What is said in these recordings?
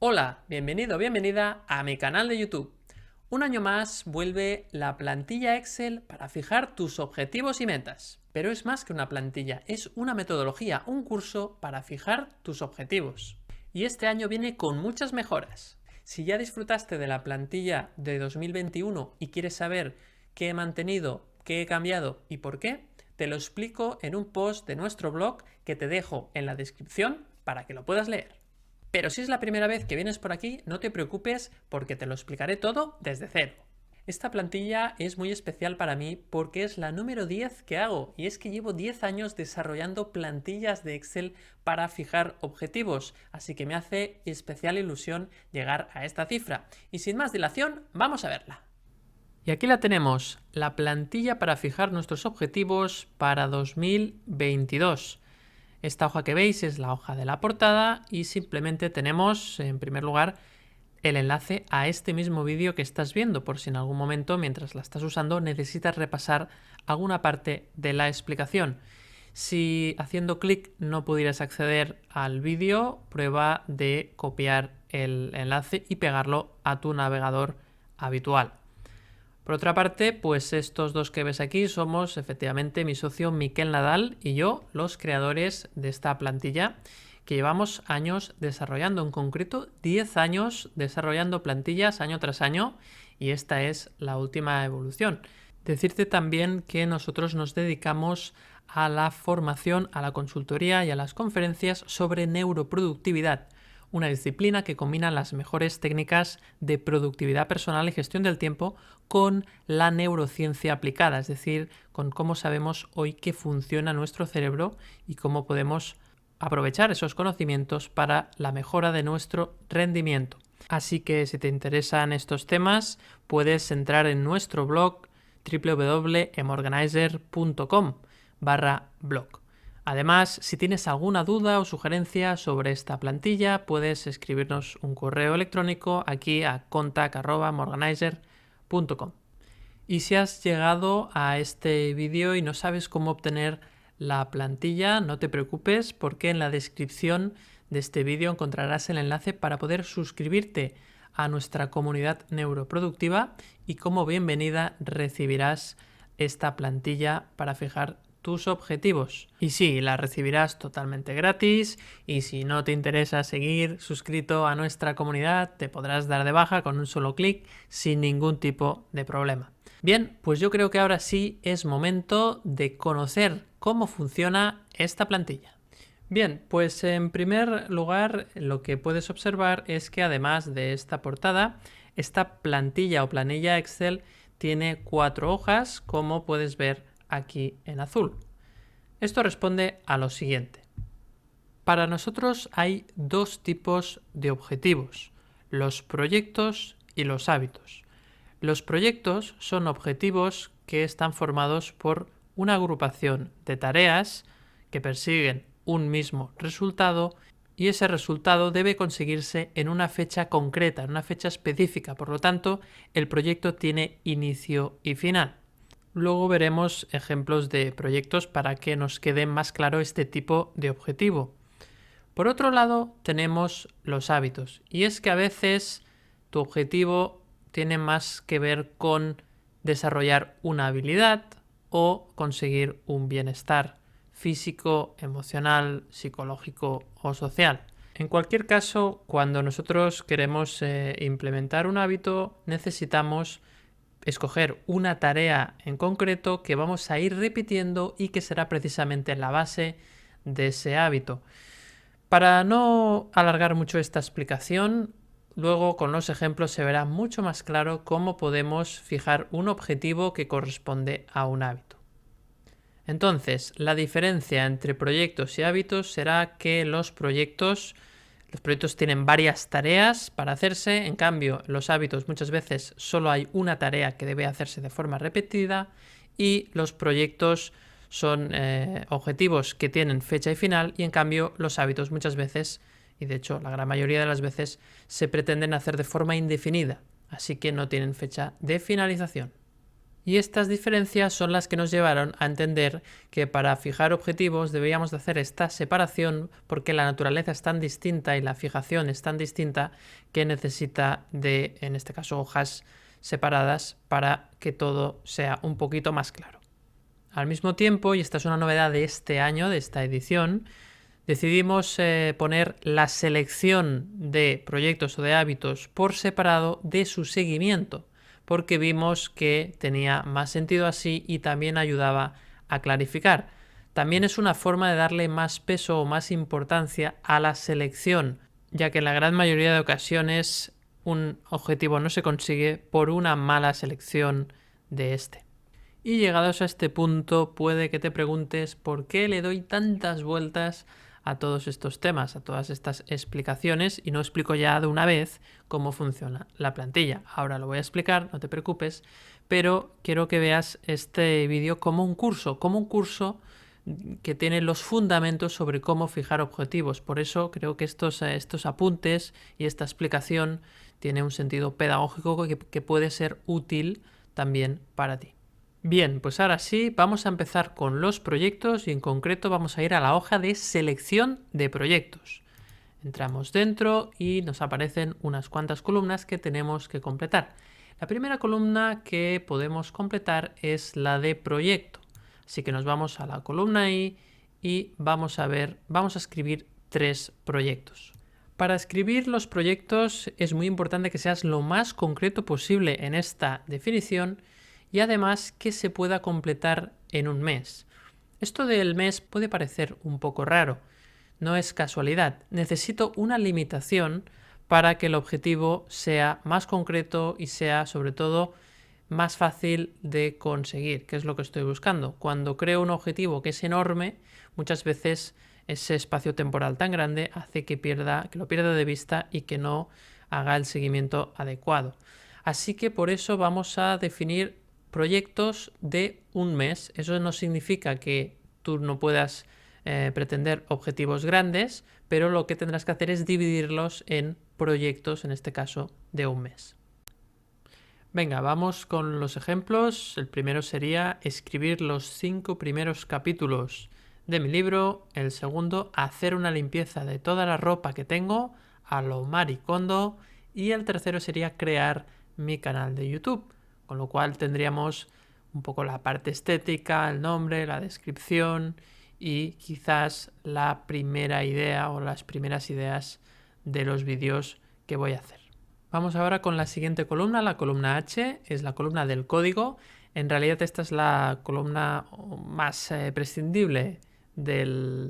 Hola, bienvenido o bienvenida a mi canal de YouTube. Un año más vuelve la plantilla Excel para fijar tus objetivos y metas. Pero es más que una plantilla, es una metodología, un curso para fijar tus objetivos. Y este año viene con muchas mejoras. Si ya disfrutaste de la plantilla de 2021 y quieres saber qué he mantenido, qué he cambiado y por qué, te lo explico en un post de nuestro blog que te dejo en la descripción para que lo puedas leer. Pero si es la primera vez que vienes por aquí, no te preocupes porque te lo explicaré todo desde cero. Esta plantilla es muy especial para mí porque es la número 10 que hago y es que llevo 10 años desarrollando plantillas de Excel para fijar objetivos, así que me hace especial ilusión llegar a esta cifra. Y sin más dilación, vamos a verla. Y aquí la tenemos, la plantilla para fijar nuestros objetivos para 2022. Esta hoja que veis es la hoja de la portada y simplemente tenemos, en primer lugar, el enlace a este mismo vídeo que estás viendo, por si en algún momento, mientras la estás usando, necesitas repasar alguna parte de la explicación. Si haciendo clic no pudieras acceder al vídeo, prueba de copiar el enlace y pegarlo a tu navegador habitual. Por otra parte, pues estos dos que ves aquí somos efectivamente mi socio Miquel Nadal y yo, los creadores de esta plantilla que llevamos años desarrollando, en concreto 10 años desarrollando plantillas año tras año, y esta es la última evolución. Decirte también que nosotros nos dedicamos a la formación, a la consultoría y a las conferencias sobre neuroproductividad, una disciplina que combina las mejores técnicas de productividad personal y gestión del tiempo con la neurociencia aplicada, es decir, con cómo sabemos hoy que funciona nuestro cerebro y cómo podemos aprovechar esos conocimientos para la mejora de nuestro rendimiento. Así que si te interesan estos temas, puedes entrar en nuestro blog www.emorganizer.com/blog. Además, si tienes alguna duda o sugerencia sobre esta plantilla, puedes escribirnos un correo electrónico aquí a contact@emorganizer.com. Y si has llegado a este vídeo y no sabes cómo obtener la plantilla, no te preocupes porque en la descripción de este vídeo encontrarás el enlace para poder suscribirte a nuestra comunidad neuroproductiva y como bienvenida recibirás esta plantilla para fijar tus objetivos. Y sí, la recibirás totalmente gratis y si no te interesa seguir suscrito a nuestra comunidad, te podrás dar de baja con un solo clic sin ningún tipo de problema. Bien, pues yo creo que ahora sí es momento de conocer cómo funciona esta plantilla. Bien, pues en primer lugar lo que puedes observar es que además de esta portada, esta plantilla o planilla Excel tiene 4 hojas, como puedes ver aquí en azul. Esto responde a lo siguiente. Para nosotros hay dos tipos de objetivos, los proyectos y los hábitos. Los proyectos son objetivos que están formados por una agrupación de tareas que persiguen un mismo resultado y ese resultado debe conseguirse en una fecha concreta, en una fecha específica. Por lo tanto, el proyecto tiene inicio y final. Luego veremos ejemplos de proyectos para que nos quede más claro este tipo de objetivo. Por otro lado, tenemos los hábitos. Y es que a veces tu objetivo tiene más que ver con desarrollar una habilidad o conseguir un bienestar físico, emocional, psicológico o social. En cualquier caso, cuando nosotros queremos implementar un hábito, necesitamos escoger una tarea en concreto que vamos a ir repitiendo y que será precisamente la base de ese hábito. Para no alargar mucho esta explicación, luego con los ejemplos se verá mucho más claro cómo podemos fijar un objetivo que corresponde a un hábito. Entonces, la diferencia entre proyectos y hábitos será que los proyectos tienen varias tareas para hacerse, en cambio los hábitos muchas veces solo hay una tarea que debe hacerse de forma repetida y los proyectos son objetivos que tienen fecha y final y en cambio los hábitos muchas veces, y de hecho la gran mayoría de las veces, se pretenden hacer de forma indefinida, así que no tienen fecha de finalización. Y estas diferencias son las que nos llevaron a entender que para fijar objetivos deberíamos de hacer esta separación porque la naturaleza es tan distinta y la fijación es tan distinta que necesita de, en este caso, hojas separadas para que todo sea un poquito más claro. Al mismo tiempo, y esta es una novedad de este año, de esta edición, decidimos poner la selección de proyectos o de hábitos por separado de su seguimiento, porque vimos que tenía más sentido así y también ayudaba a clarificar. También es una forma de darle más peso o más importancia a la selección, ya que en la gran mayoría de ocasiones un objetivo no se consigue por una mala selección de este. Y llegados a este punto puede que te preguntes por qué le doy tantas vueltas a todos estos temas, a todas estas explicaciones y no explico ya de una vez cómo funciona la plantilla. Ahora lo voy a explicar, no te preocupes, pero quiero que veas este vídeo como un curso que tiene los fundamentos sobre cómo fijar objetivos. Por eso creo que estos apuntes y esta explicación tiene un sentido pedagógico que puede ser útil también para ti. Bien, pues ahora sí, vamos a empezar con los proyectos y en concreto vamos a ir a la hoja de selección de proyectos. Entramos dentro y nos aparecen unas cuantas columnas que tenemos que completar. La primera columna que podemos completar es la de proyecto. Así que nos vamos a la columna I y vamos a escribir 3 proyectos. Para escribir los proyectos es muy importante que seas lo más concreto posible en esta definición y además que se pueda completar en un mes. Esto del mes puede parecer un poco raro, no es casualidad. Necesito una limitación para que el objetivo sea más concreto y sea sobre todo más fácil de conseguir, que es lo que estoy buscando. Cuando creo un objetivo que es enorme, muchas veces ese espacio temporal tan grande hace que lo pierda de vista y que no haga el seguimiento adecuado. Así que por eso vamos a definir proyectos de un mes. Eso no significa que tú no puedas pretender objetivos grandes, pero lo que tendrás que hacer es dividirlos en proyectos, en este caso, de un mes. Venga, vamos con los ejemplos. El primero sería escribir los 5 primeros capítulos de mi libro. El segundo, hacer una limpieza de toda la ropa que tengo a lo Marie Kondo. Y el tercero sería crear mi canal de YouTube. Con lo cual tendríamos un poco la parte estética, el nombre, la descripción y quizás la primera idea o las primeras ideas de los vídeos que voy a hacer. Vamos ahora con la siguiente columna, la columna H, es la columna del código. En realidad esta es la columna más prescindible de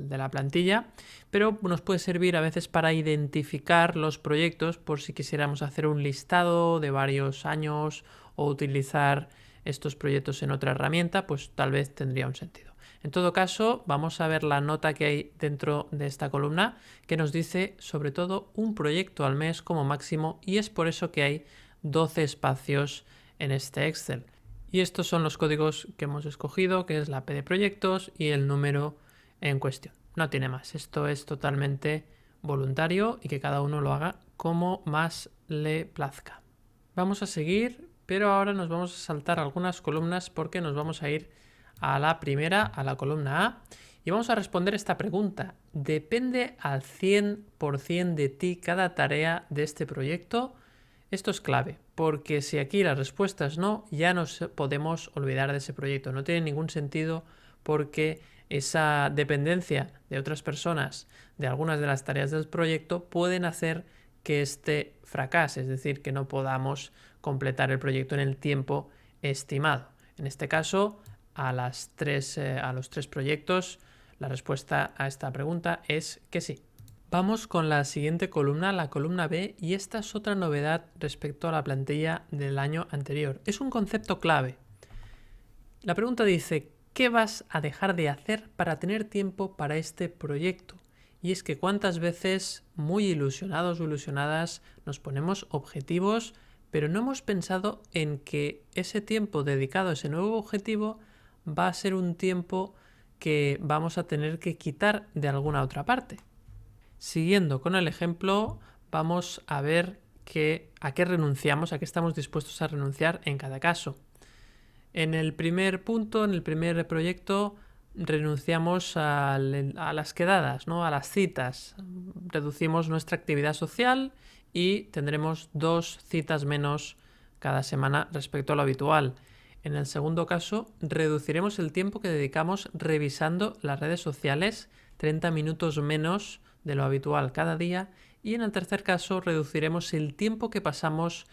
la plantilla, pero nos puede servir a veces para identificar los proyectos por si quisiéramos hacer un listado de varios años o utilizar estos proyectos en otra herramienta, pues tal vez tendría un sentido. En todo caso, vamos a ver la nota que hay dentro de esta columna que nos dice sobre todo un proyecto al mes como máximo y es por eso que hay 12 espacios en este Excel. Y estos son los códigos que hemos escogido, que es la P de proyectos y el número en cuestión. No tiene más, esto es totalmente voluntario y que cada uno lo haga como más le plazca. Vamos a seguir, pero ahora nos vamos a saltar algunas columnas porque nos vamos a ir a la primera, a la columna A, y vamos a responder esta pregunta. ¿Depende al 100% de ti cada tarea de este proyecto? Esto es clave, porque si aquí la respuesta es no, ya nos podemos olvidar de ese proyecto. No tiene ningún sentido porque esa dependencia de otras personas de algunas de las tareas del proyecto pueden hacer que este fracase, es decir, que no podamos completar el proyecto en el tiempo estimado. En este caso, a los 3 proyectos, la respuesta a esta pregunta es que sí. Vamos con la siguiente columna, la columna B, y esta es otra novedad respecto a la plantilla del año anterior. Es un concepto clave. La pregunta dice, ¿qué vas a dejar de hacer para tener tiempo para este proyecto? Y es que cuántas veces, muy ilusionados o ilusionadas, nos ponemos objetivos, pero no hemos pensado en que ese tiempo dedicado a ese nuevo objetivo va a ser un tiempo que vamos a tener que quitar de alguna otra parte. Siguiendo con el ejemplo, vamos a ver a qué renunciamos, a qué estamos dispuestos a renunciar en cada caso. En el primer punto, en el primer proyecto, renunciamos a las quedadas, ¿no? A las citas. Reducimos nuestra actividad social y tendremos 2 citas menos cada semana respecto a lo habitual. En el segundo caso, reduciremos el tiempo que dedicamos revisando las redes sociales, 30 minutos menos de lo habitual cada día. Y en el tercer caso, reduciremos el tiempo que pasamos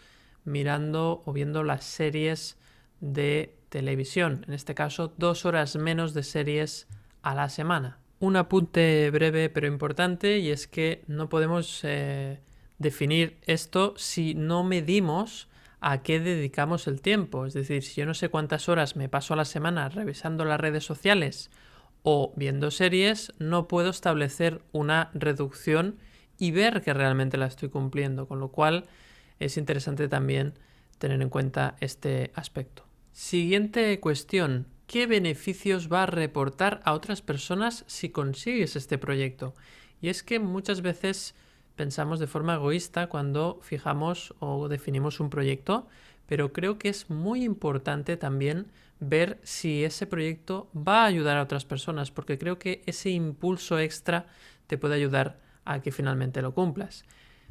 mirando o viendo las series de televisión. En este caso, 2 horas menos de series a la semana. Un apunte breve pero importante, y es que no podemos definir esto si no medimos a qué dedicamos el tiempo. Es decir, si yo no sé cuántas horas me paso a la semana revisando las redes sociales o viendo series, no puedo establecer una reducción y ver que realmente la estoy cumpliendo, con lo cual es interesante también tener en cuenta este aspecto. Siguiente cuestión. ¿Qué beneficios va a reportar a otras personas si consigues este proyecto? Y es que muchas veces pensamos de forma egoísta cuando fijamos o definimos un proyecto, pero creo que es muy importante también ver si ese proyecto va a ayudar a otras personas, porque creo que ese impulso extra te puede ayudar a que finalmente lo cumplas.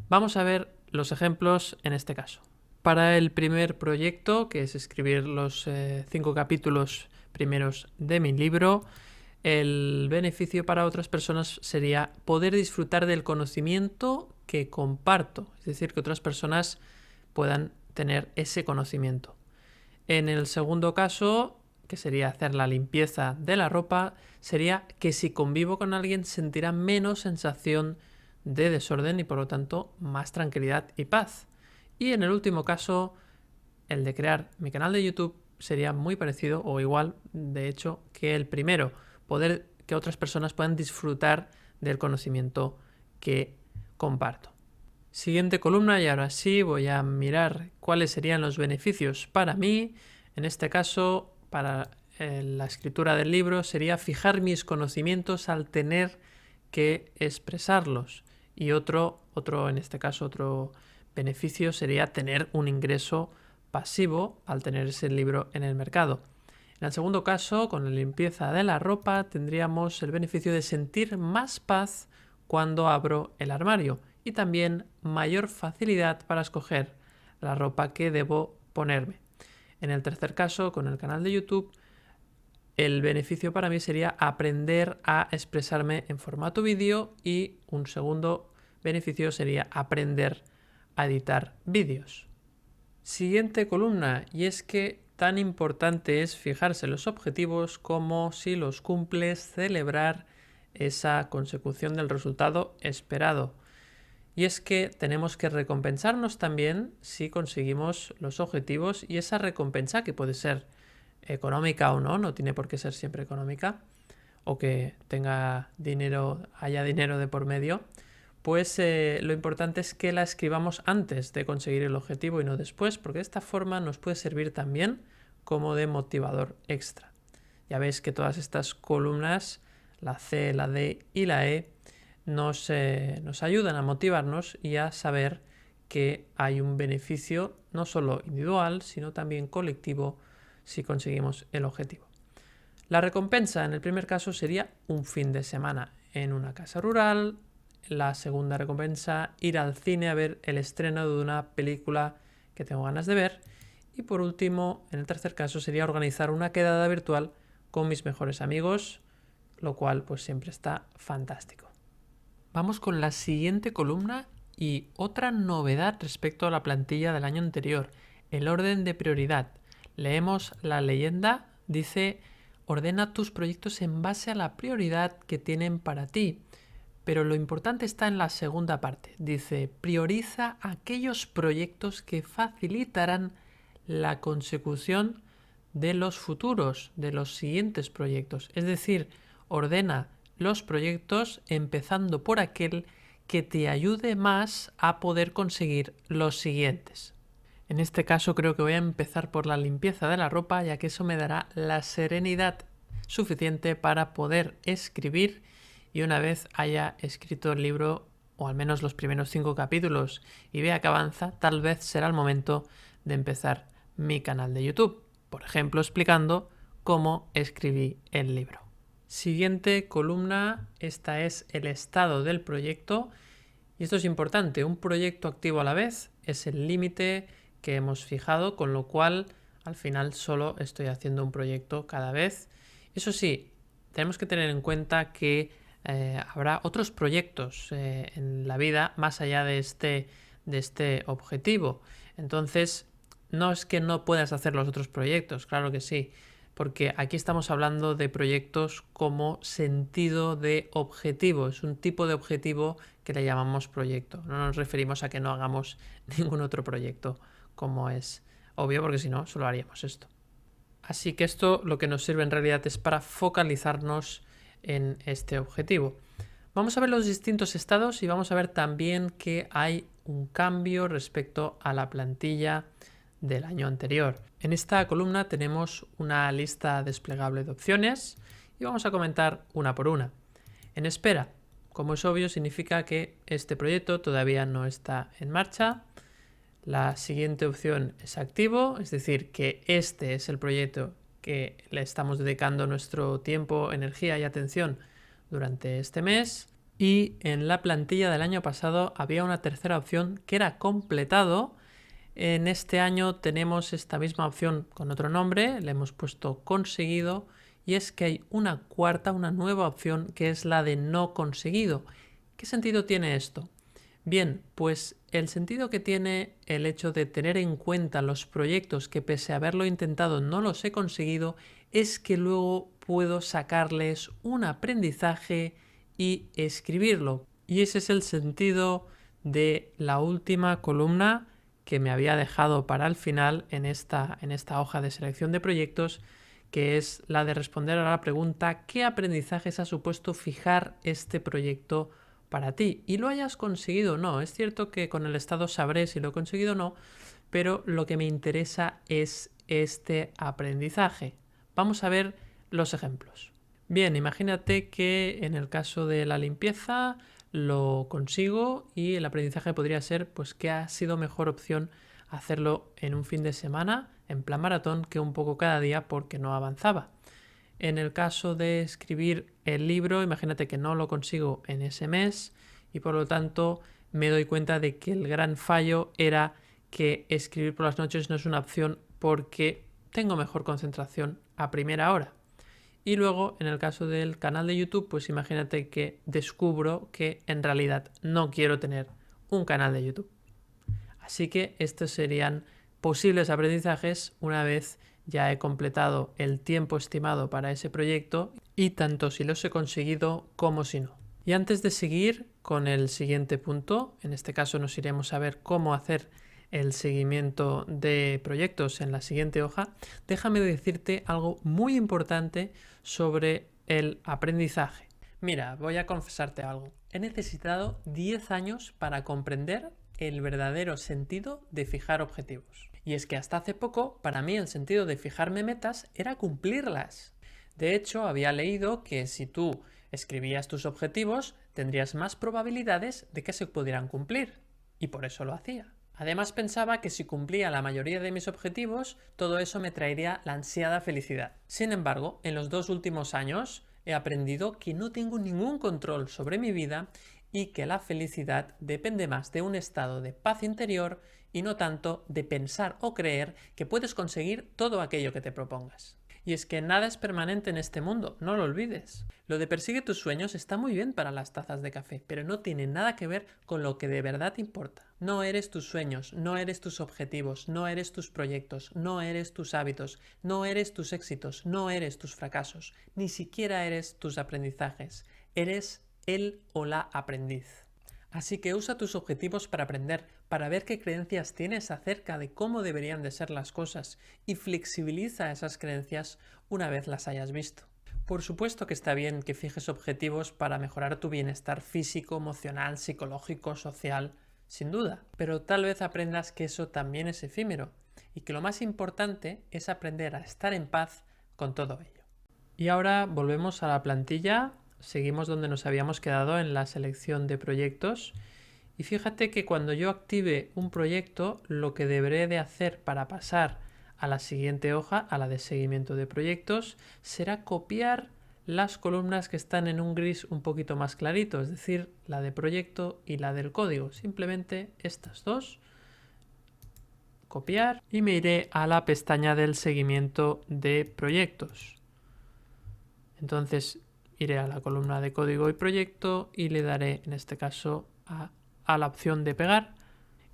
Vamos a ver los ejemplos en este caso. Para el primer proyecto, que es escribir los 5 capítulos primeros de mi libro, el beneficio para otras personas sería poder disfrutar del conocimiento que comparto, es decir, que otras personas puedan tener ese conocimiento. En el segundo caso, que sería hacer la limpieza de la ropa, sería que si convivo con alguien sentirá menos sensación de desorden y por lo tanto más tranquilidad y paz. Y en el último caso, el de crear mi canal de YouTube, sería muy parecido o igual, de hecho, que el primero, poder que otras personas puedan disfrutar del conocimiento que comparto. Siguiente columna, y ahora sí voy a mirar cuáles serían los beneficios para mí. En este caso, para la escritura del libro, sería fijar mis conocimientos al tener que expresarlos. Y otro en este caso, otro beneficio sería tener un ingreso pasivo al tener ese libro en el mercado. En el segundo caso, con la limpieza de la ropa, tendríamos el beneficio de sentir más paz cuando abro el armario y también mayor facilidad para escoger la ropa que debo ponerme. En el tercer caso, con el canal de YouTube, el beneficio para mí sería aprender a expresarme en formato vídeo y un segundo beneficio sería aprender a editar vídeos. Siguiente columna, y es que tan importante es fijarse los objetivos como, si los cumples, celebrar esa consecución del resultado esperado. Y es que tenemos que recompensarnos también si conseguimos los objetivos, y esa recompensa, que puede ser económica o no tiene por qué ser siempre económica, o que haya dinero de por medio, pues lo importante es que la escribamos antes de conseguir el objetivo y no después, porque de esta forma nos puede servir también como de motivador extra. Ya veis que todas estas columnas, la C, la D y la E, nos ayudan a motivarnos y a saber que hay un beneficio no solo individual, sino también colectivo si conseguimos el objetivo. La recompensa en el primer caso sería un fin de semana en una casa rural. La segunda recompensa, ir al cine a ver el estreno de una película que tengo ganas de ver. Y por último, en el tercer caso, sería organizar una quedada virtual con mis mejores amigos, lo cual pues siempre está fantástico. Vamos con la siguiente columna y otra novedad respecto a la plantilla del año anterior, el orden de prioridad. Leemos la leyenda, dice: ordena tus proyectos en base a la prioridad que tienen para ti. Pero lo importante está en la segunda parte. Dice: prioriza aquellos proyectos que facilitarán la consecución de los futuros, de los siguientes proyectos. Es decir, ordena los proyectos empezando por aquel que te ayude más a poder conseguir los siguientes. En este caso creo que voy a empezar por la limpieza de la ropa, ya que eso me dará la serenidad suficiente para poder escribir, y una vez haya escrito el libro, o al menos los primeros 5 capítulos, y vea que avanza, tal vez será el momento de empezar mi canal de YouTube. por ejemplo, explicando cómo escribí el libro. Siguiente columna, esta es el estado del proyecto. Y esto es importante, un proyecto activo a la vez es el límite que hemos fijado, con lo cual al final solo estoy haciendo un proyecto cada vez. Eso sí, tenemos que tener en cuenta que habrá otros proyectos en la vida más allá de este objetivo. Entonces, no es que no puedas hacer los otros proyectos, claro que sí, porque aquí estamos hablando de proyectos como sentido de objetivo. Es un tipo de objetivo que le llamamos proyecto. No nos referimos a que no hagamos ningún otro proyecto, como es obvio, porque si no, solo haríamos esto. Así que esto lo que nos sirve en realidad es para focalizarnos en este objetivo. Vamos a ver los distintos estados y vamos a ver también que hay un cambio respecto a la plantilla del año anterior. En esta columna tenemos una lista desplegable de opciones y vamos a comentar una por una. En espera, como es obvio, significa que este proyecto todavía no está en marcha. La siguiente opción es activo, es decir, que este es el proyecto que le estamos dedicando nuestro tiempo, energía y atención durante este mes. Y en la plantilla del año pasado había una tercera opción que era completado. En este año tenemos esta misma opción con otro nombre, le hemos puesto conseguido, y es que hay una cuarta, una nueva opción que es la de no conseguido. ¿Qué sentido tiene esto? Bien, pues el sentido que tiene el hecho de tener en cuenta los proyectos que pese a haberlo intentado no los he conseguido es que luego puedo sacarles un aprendizaje y escribirlo. Y ese es el sentido de la última columna que me había dejado para el final en esta hoja de selección de proyectos, que es la de responder a la pregunta ¿qué aprendizajes ha supuesto fijar este proyecto para ti? Y lo hayas conseguido o no. Es cierto que con el estado sabré si lo he conseguido o no, pero lo que me interesa es este aprendizaje. Vamos a ver los ejemplos. Bien, imagínate que en el caso de la limpieza lo consigo y el aprendizaje podría ser pues que ha sido mejor opción hacerlo en un fin de semana en plan maratón que un poco cada día porque no avanzaba. En el caso de escribir el libro, imagínate que no lo consigo en ese mes y por lo tanto me doy cuenta de que el gran fallo era que escribir por las noches no es una opción porque tengo mejor concentración a primera hora. Y luego, en el caso del canal de YouTube, pues imagínate que descubro que en realidad no quiero tener un canal de YouTube. Así que estos serían posibles aprendizajes una vez ya he completado el tiempo estimado para ese proyecto y tanto si los he conseguido como si no. Y antes de seguir con el siguiente punto, en este caso nos iremos a ver cómo hacer el seguimiento de proyectos en la siguiente hoja, déjame decirte algo muy importante sobre el aprendizaje. Mira, voy a confesarte algo. He necesitado 10 años para comprender el verdadero sentido de fijar objetivos. Y es que hasta hace poco, para mí el sentido de fijarme metas era cumplirlas. De hecho, había leído que si tú escribías tus objetivos, tendrías más probabilidades de que se pudieran cumplir. Y por eso lo hacía. Además pensaba que si cumplía la mayoría de mis objetivos, todo eso me traería la ansiada felicidad. Sin embargo, en los 2 últimos años he aprendido que no tengo ningún control sobre mi vida y que la felicidad depende más de un estado de paz interior y no tanto de pensar o creer que puedes conseguir todo aquello que te propongas. Y es que nada es permanente en este mundo, no lo olvides. Lo de persigue tus sueños está muy bien para las tazas de café, pero no tiene nada que ver con lo que de verdad importa. No eres tus sueños, no eres tus objetivos, no eres tus proyectos, no eres tus hábitos, no eres tus éxitos, no eres tus fracasos, ni siquiera eres tus aprendizajes. Eres el o la aprendiz. Así que usa tus objetivos para aprender, para ver qué creencias tienes acerca de cómo deberían de ser las cosas y flexibiliza esas creencias una vez las hayas visto. Por supuesto que está bien que fijes objetivos para mejorar tu bienestar físico, emocional, psicológico, social, sin duda, pero tal vez aprendas que eso también es efímero y que lo más importante es aprender a estar en paz con todo ello. Y ahora volvemos a la plantilla. Seguimos donde nos habíamos quedado en la selección de proyectos y fíjate que cuando yo active un proyecto lo que deberé de hacer para pasar a la siguiente hoja, a la de seguimiento de proyectos, será copiar las columnas que están en un gris un poquito más clarito, es decir, la de proyecto y la del código. Simplemente estas dos, copiar, y me iré a la pestaña del seguimiento de proyectos. Entonces iré a la columna de código y proyecto y le daré en este caso a la opción de pegar,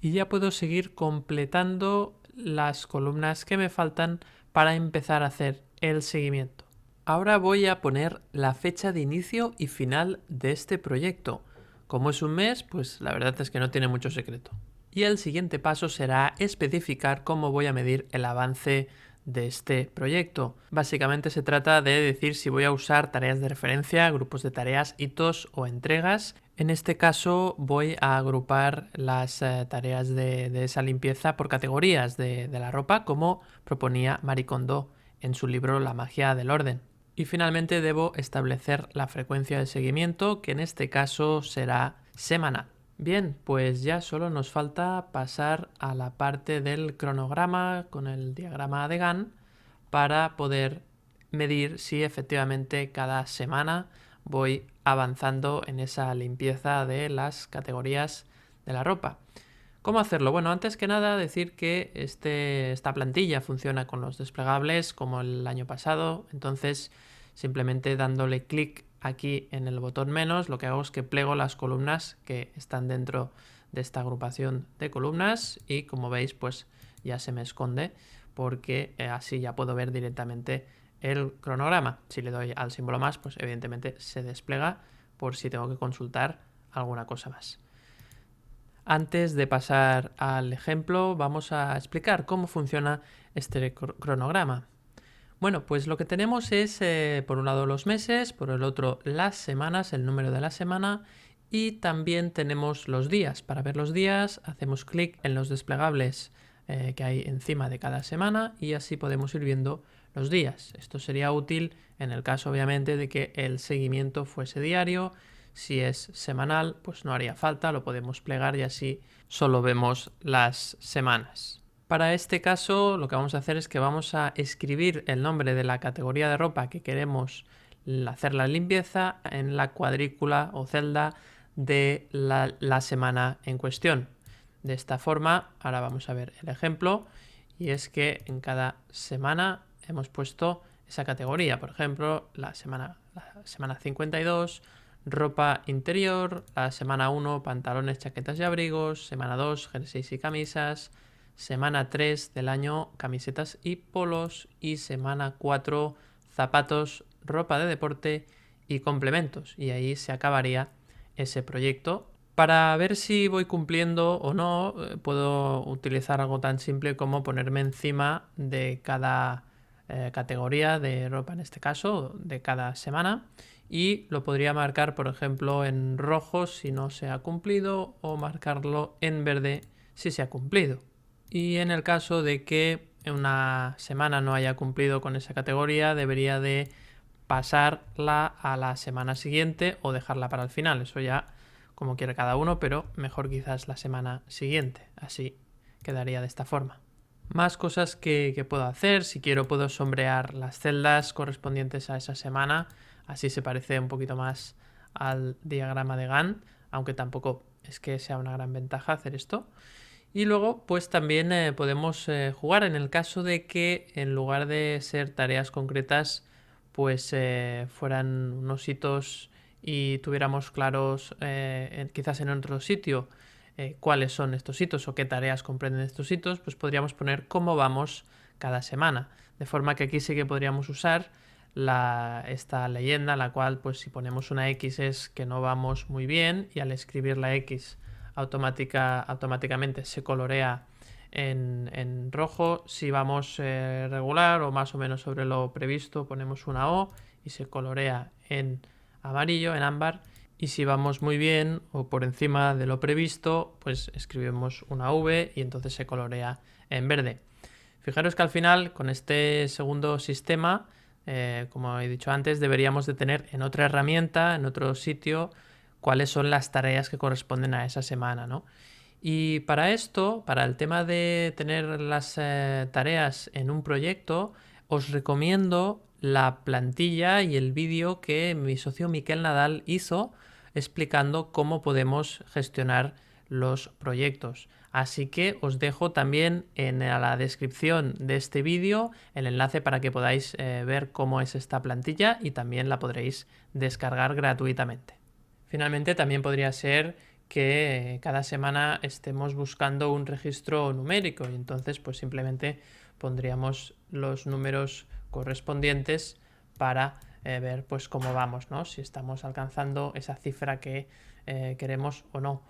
y ya puedo seguir completando las columnas que me faltan para empezar a hacer el seguimiento. Ahora voy a poner la fecha de inicio y final de este proyecto. Como es un mes, pues la verdad es que no tiene mucho secreto. Y el siguiente paso será especificar cómo voy a medir el avance de este proyecto. Básicamente se trata de decir si voy a usar tareas de referencia, grupos de tareas, hitos o entregas. En este caso voy a agrupar las tareas de esa limpieza por categorías de la ropa, como proponía Marie Kondo en su libro La magia del orden. Y finalmente debo establecer la frecuencia de seguimiento, que en este caso será semanal. Bien, pues ya solo nos falta pasar a la parte del cronograma con el diagrama de Gantt para poder medir si efectivamente cada semana voy avanzando en esa limpieza de las categorías de la ropa. ¿Cómo hacerlo? Bueno, antes que nada decir que esta plantilla funciona con los desplegables como el año pasado, entonces simplemente dándole clic aquí en el botón menos, lo que hago es que plego las columnas que están dentro de esta agrupación de columnas y como veis pues ya se me esconde porque así ya puedo ver directamente el cronograma. Si le doy al símbolo más, pues evidentemente se despliega por si tengo que consultar alguna cosa más. Antes de pasar al ejemplo, vamos a explicar cómo funciona este cronograma. Bueno, pues lo que tenemos es, por un lado, los meses, por el otro, las semanas, el número de la semana, y también tenemos los días. Para ver los días, hacemos clic en los desplegables que hay encima de cada semana y así podemos ir viendo los días. Esto sería útil en el caso, obviamente, de que el seguimiento fuese diario. Si es semanal, pues no haría falta, lo podemos plegar y así solo vemos las semanas. Para este caso, lo que vamos a hacer es que vamos a escribir el nombre de la categoría de ropa que queremos hacer la limpieza en la cuadrícula o celda de la semana en cuestión. De esta forma, ahora vamos a ver el ejemplo, y es que en cada semana hemos puesto esa categoría. Por ejemplo, la semana 52, ropa interior, la semana 1, pantalones, chaquetas y abrigos, semana 2, jerseys y camisas, semana 3 del año, camisetas y polos, y semana 4, zapatos, ropa de deporte y complementos. Y ahí se acabaría ese proyecto. Para ver si voy cumpliendo o no, puedo utilizar algo tan simple como ponerme encima de cada categoría de ropa, en este caso, de cada semana, y lo podría marcar, por ejemplo, en rojo si no se ha cumplido o marcarlo en verde si se ha cumplido. Y en el caso de que una semana no haya cumplido con esa categoría, debería de pasarla a la semana siguiente o dejarla para el final. Eso ya como quiera cada uno, pero mejor quizás la semana siguiente. Así quedaría de esta forma. Más cosas que puedo hacer. Si quiero puedo sombrear las celdas correspondientes a esa semana. Así se parece un poquito más al diagrama de Gantt, aunque tampoco es que sea una gran ventaja hacer esto. Y luego pues también podemos jugar en el caso de que en lugar de ser tareas concretas pues fueran unos hitos y tuviéramos claros quizás en otro sitio cuáles son estos hitos o qué tareas comprenden estos hitos, pues podríamos poner cómo vamos cada semana. De forma que aquí sí que podríamos usar esta leyenda, la cual pues si ponemos una X es que no vamos muy bien y al escribir la X automáticamente se colorea en rojo. Si vamos regular o más o menos sobre lo previsto, ponemos una O y se colorea en amarillo, en ámbar. Y si vamos muy bien o por encima de lo previsto, pues escribimos una V y entonces se colorea en verde. Fijaros que al final, con este segundo sistema, como he dicho antes, deberíamos de tener en otra herramienta, en otro sitio, cuáles son las tareas que corresponden a esa semana, ¿no? Y para esto, para el tema de tener las tareas en un proyecto, os recomiendo la plantilla y el vídeo que mi socio Miquel Nadal hizo explicando cómo podemos gestionar los proyectos. Así que os dejo también en la descripción de este vídeo el enlace para que podáis ver cómo es esta plantilla y también la podréis descargar gratuitamente. Finalmente, también podría ser que cada semana estemos buscando un registro numérico y entonces pues simplemente pondríamos los números correspondientes para ver pues cómo vamos, ¿no? Si estamos alcanzando esa cifra que queremos o no.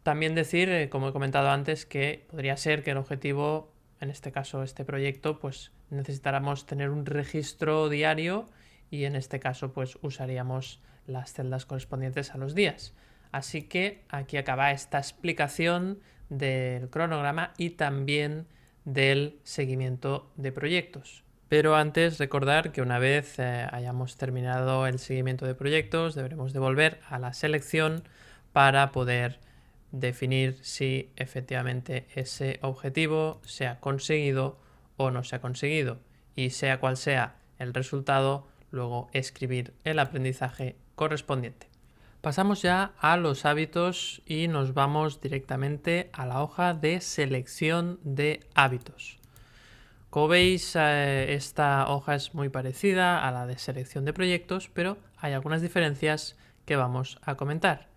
También decir, como he comentado antes, que podría ser que el objetivo, en este caso este proyecto, pues necesitáramos tener un registro diario y en este caso pues usaríamos las celdas correspondientes a los días. Así que aquí acaba esta explicación del cronograma y también del seguimiento de proyectos. Pero antes recordar que una vez hayamos terminado el seguimiento de proyectos deberemos de volver a la selección para poder definir si efectivamente ese objetivo se ha conseguido o no se ha conseguido y sea cual sea el resultado, luego escribir el aprendizaje correspondiente. Pasamos ya a los hábitos y nos vamos directamente a la hoja de selección de hábitos. Como veis, esta hoja es muy parecida a la de selección de proyectos, pero hay algunas diferencias que vamos a comentar.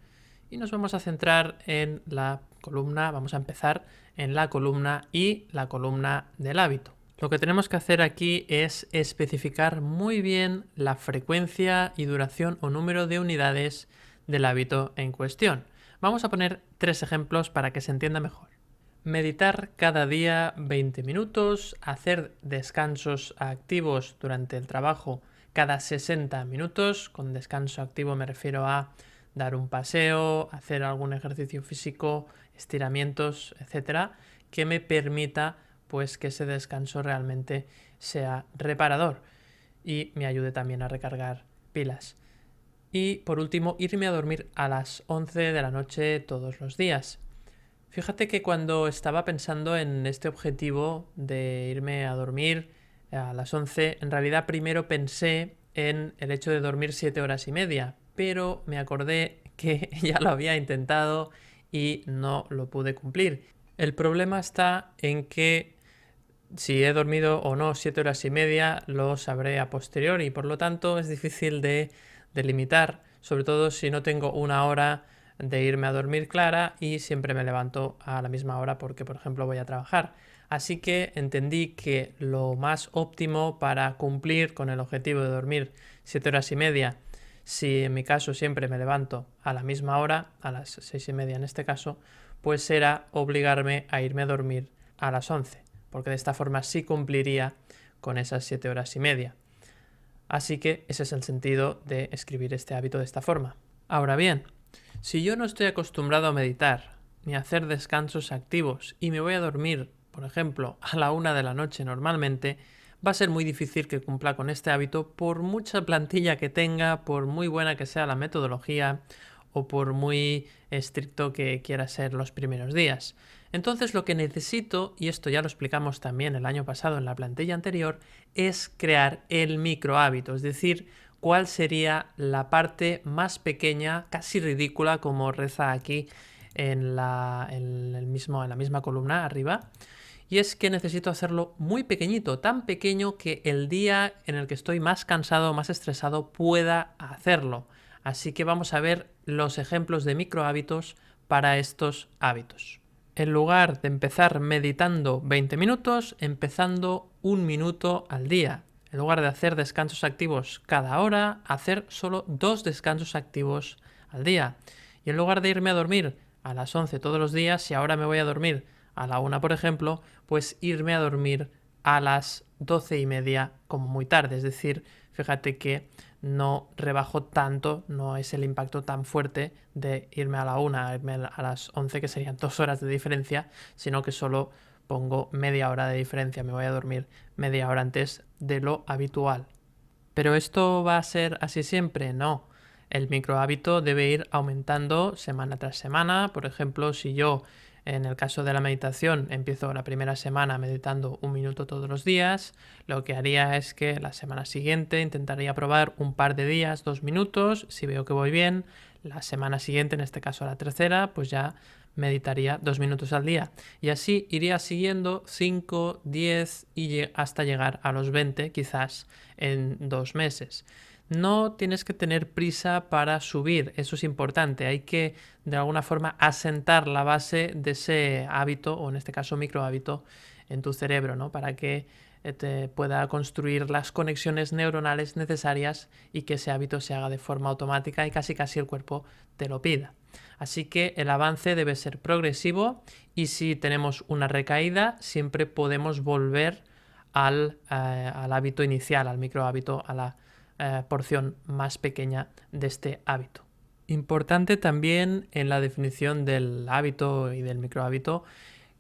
Y nos vamos a centrar en la columna, vamos a empezar en la columna y la columna del hábito. Lo que tenemos que hacer aquí es especificar muy bien la frecuencia y duración o número de unidades del hábito en cuestión. Vamos a poner 3 ejemplos para que se entienda mejor. Meditar cada día 20 minutos, hacer descansos activos durante el trabajo cada 60 minutos, con descanso activo me refiero a dar un paseo, hacer algún ejercicio físico, estiramientos, etcétera, que me permita pues que ese descanso realmente sea reparador y me ayude también a recargar pilas. Y por último, irme a dormir a las 11 de la noche todos los días. Fíjate que cuando estaba pensando en este objetivo de irme a dormir a las 11, en realidad primero pensé en el hecho de dormir 7 horas y media, pero me acordé que ya lo había intentado y no lo pude cumplir. El problema está en que si he dormido o no 7 horas y media lo sabré a posteriori y por lo tanto es difícil de delimitar, sobre todo si no tengo una hora de irme a dormir clara y siempre me levanto a la misma hora porque, por ejemplo, voy a trabajar. Así que entendí que lo más óptimo para cumplir con el objetivo de dormir 7 horas y media, si en mi caso siempre me levanto a la misma hora, a las 6 y media en este caso, pues era obligarme a irme a dormir a las 11, porque de esta forma sí cumpliría con esas 7 horas y media. Así que ese es el sentido de escribir este hábito de esta forma. Ahora bien, si yo no estoy acostumbrado a meditar ni a hacer descansos activos y me voy a dormir, por ejemplo, a la 1 de la noche normalmente, va a ser muy difícil que cumpla con este hábito por mucha plantilla que tenga, por muy buena que sea la metodología o por muy estricto que quiera ser los primeros días. Entonces lo que necesito, y esto ya lo explicamos también el año pasado en la plantilla anterior, es crear el micro hábito, es decir, cuál sería la parte más pequeña, casi ridícula, como reza aquí en la misma columna arriba. Y es que necesito hacerlo muy pequeñito, tan pequeño que el día en el que estoy más cansado, más estresado, pueda hacerlo. Así que vamos a ver los ejemplos de micro hábitos para estos hábitos. En lugar de empezar meditando 20 minutos, empezando 1 minuto al día. En lugar de hacer descansos activos cada hora, hacer solo 2 descansos activos al día. Y en lugar de irme a dormir a las 11 todos los días, si ahora me voy a dormir a la 1, por ejemplo, pues irme a dormir a las 12 y media como muy tarde. Es decir, fíjate que no rebajo tanto, no es el impacto tan fuerte de irme a la 1, irme a las 11, que serían 2 horas de diferencia, sino que solo pongo media hora de diferencia, me voy a dormir media hora antes de lo habitual. ¿Pero esto va a ser así siempre? No. El microhábito debe ir aumentando semana tras semana. Por ejemplo, si yo en el caso de la meditación empiezo la primera semana meditando 1 minuto todos los días, lo que haría es que la semana siguiente intentaría probar un par de días, 2 minutos. Si veo que voy bien, la semana siguiente, en este caso la tercera, pues ya meditaría 2 minutos al día. Y así iría siguiendo 5, 10 y hasta llegar a los 20 quizás en 2 meses. No tienes que tener prisa para subir, eso es importante. Hay que de alguna forma asentar la base de ese hábito, o en este caso microhábito, en tu cerebro, ¿no? Para que te pueda construir las conexiones neuronales necesarias y que ese hábito se haga de forma automática y casi el cuerpo te lo pida. Así que el avance debe ser progresivo y si tenemos una recaída siempre podemos volver al hábito inicial, al microhábito, a la porción más pequeña de este hábito. Importante también en la definición del hábito y del microhábito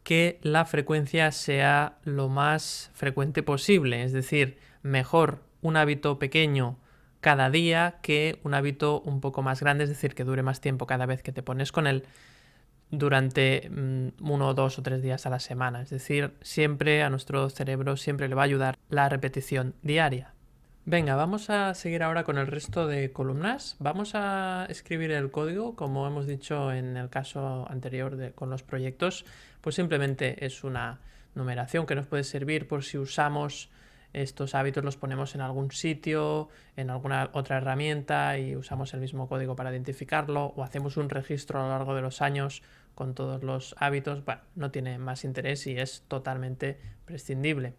que la frecuencia sea lo más frecuente posible, es decir, mejor un hábito pequeño cada día que un hábito un poco más grande, es decir, que dure más tiempo cada vez que te pones con él durante 1, 2 o 3 días a la semana. Es decir, siempre a nuestro cerebro siempre le va a ayudar la repetición diaria. Venga, vamos a seguir ahora con el resto de columnas. Vamos a escribir el código, como hemos dicho en el caso anterior con los proyectos, pues simplemente es una numeración que nos puede servir por si usamos estos hábitos, los ponemos en algún sitio, en alguna otra herramienta y usamos el mismo código para identificarlo, o hacemos un registro a lo largo de los años con todos los hábitos. Bueno, no tiene más interés y es totalmente prescindible.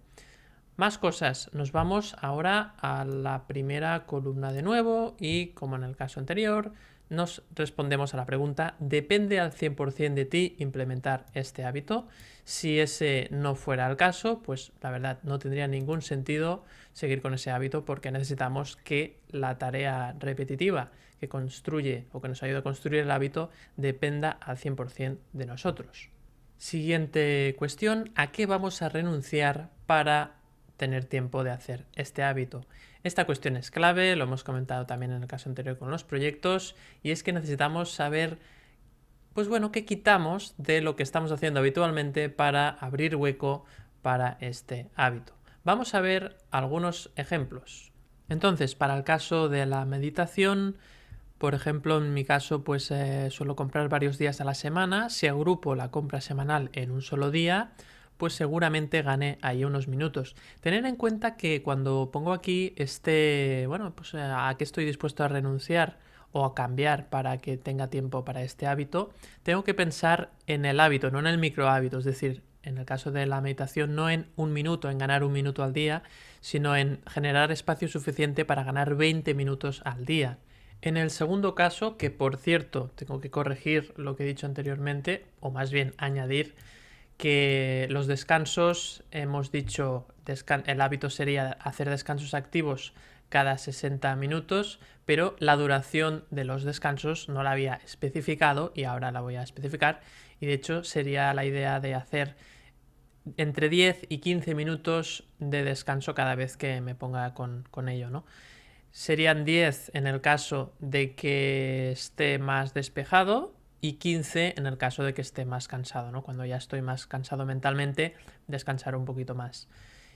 Más cosas, nos vamos ahora a la primera columna de nuevo y, como en el caso anterior, nos respondemos a la pregunta: ¿depende al 100% de ti implementar este hábito? Si ese no fuera el caso, pues la verdad no tendría ningún sentido seguir con ese hábito, porque necesitamos que la tarea repetitiva que construye o que nos ayuda a construir el hábito dependa al 100% de nosotros. Siguiente cuestión: ¿a qué vamos a renunciar para tener tiempo de hacer este hábito? Esta cuestión es clave, lo hemos comentado también en el caso anterior con los proyectos, y es que necesitamos saber, pues bueno, qué quitamos de lo que estamos haciendo habitualmente para abrir hueco para este hábito. Vamos a ver algunos ejemplos. Entonces, para el caso de la meditación, por ejemplo, en mi caso, pues suelo comprar varios días a la semana. Si agrupo la compra semanal en un solo día, pues seguramente gane ahí unos minutos. Tener en cuenta que cuando pongo aquí a qué estoy dispuesto a renunciar o a cambiar para que tenga tiempo para este hábito, tengo que pensar en el hábito, no en el microhábito. Es decir, en el caso de la meditación, no en 1 minuto, en ganar 1 minuto al día, sino en generar espacio suficiente para ganar 20 minutos al día. En el segundo caso, que por cierto, tengo que corregir lo que he dicho anteriormente, o más bien añadir, que los descansos, hemos dicho, el hábito sería hacer descansos activos cada 60 minutos, pero la duración de los descansos no la había especificado y ahora la voy a especificar, y de hecho sería la idea de hacer entre 10 y 15 minutos de descanso cada vez que me ponga con ello, ¿no? Serían 10 en el caso de que esté más despejado y 15 en el caso de que esté más cansado, ¿no? Cuando ya estoy más cansado mentalmente, descansar un poquito más.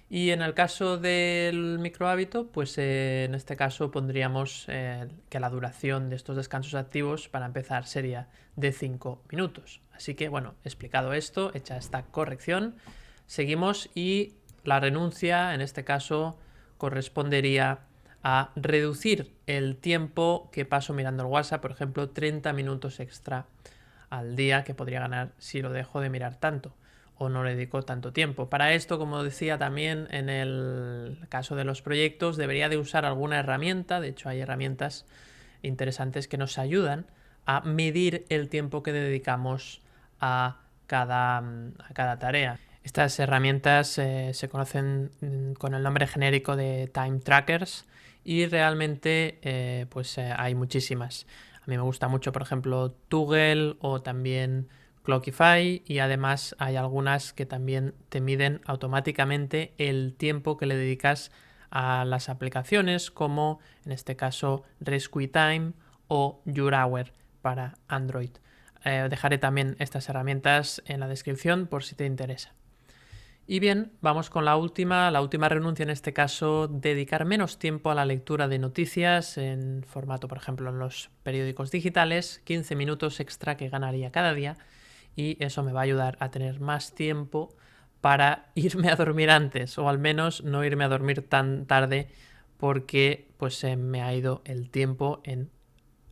Y en el caso del microhábito, pues en este caso pondríamos que la duración de estos descansos activos para empezar sería de 5 minutos. Así que bueno, explicado esto, hecha esta corrección, seguimos y la renuncia en este caso correspondería a reducir el tiempo que paso mirando el WhatsApp, por ejemplo, 30 minutos extra al día que podría ganar si lo dejo de mirar tanto o no le dedico tanto tiempo. Para esto, como decía también en el caso de los proyectos, debería de usar alguna herramienta. De hecho, hay herramientas interesantes que nos ayudan a medir el tiempo que dedicamos a cada tarea. Estas herramientas se conocen con el nombre genérico de time trackers y realmente hay muchísimas. A mí me gusta mucho, por ejemplo, Toggle o también Clockify, y además hay algunas que también te miden automáticamente el tiempo que le dedicas a las aplicaciones, como en este caso RescueTime o YourHour para Android. Dejaré también estas herramientas en la descripción por si te interesa. Y bien, vamos con la última renuncia, en este caso, dedicar menos tiempo a la lectura de noticias en formato, por ejemplo, en los periódicos digitales, 15 minutos extra que ganaría cada día, y eso me va a ayudar a tener más tiempo para irme a dormir antes, o al menos no irme a dormir tan tarde, porque pues se me ha ido el tiempo en